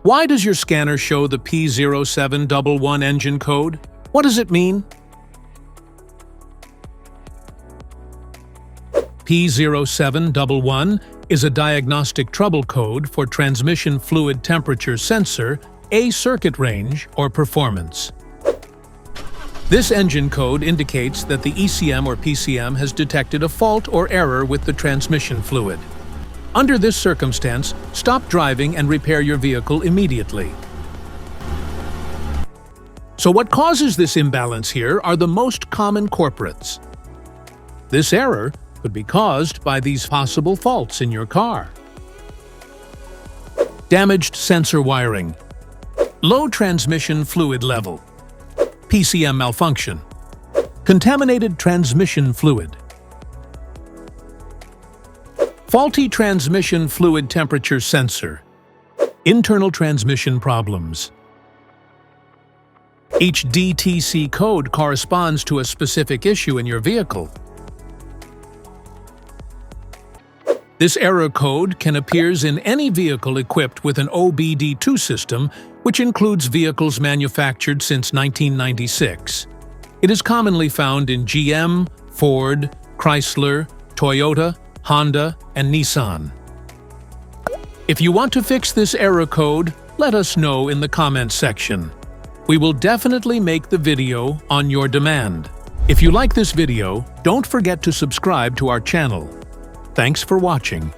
Why does your scanner show the P0711 engine code? What does it mean? P0711 is a diagnostic trouble code for transmission fluid temperature sensor, A circuit range, or performance. This engine code indicates that the ECM or PCM has detected a fault or error with the transmission fluid. Under this circumstance, stop driving and repair your vehicle immediately. So what causes this imbalance here are the most common culprits. This error could be caused by these possible faults in your car. Damaged sensor wiring, low transmission fluid level, PCM malfunction, contaminated transmission fluid, faulty transmission fluid temperature sensor, internal transmission problems. Each DTC code corresponds to a specific issue in your vehicle. This error code can appear in any vehicle equipped with an OBD2 system, which includes vehicles manufactured since 1996. It is commonly found in GM, Ford, Chrysler, Toyota, Honda, and Nissan. If you want to fix this error code, let us know in the comments section. We will definitely make the video on your demand. If you like this video, don't forget to subscribe to our channel. Thanks for watching.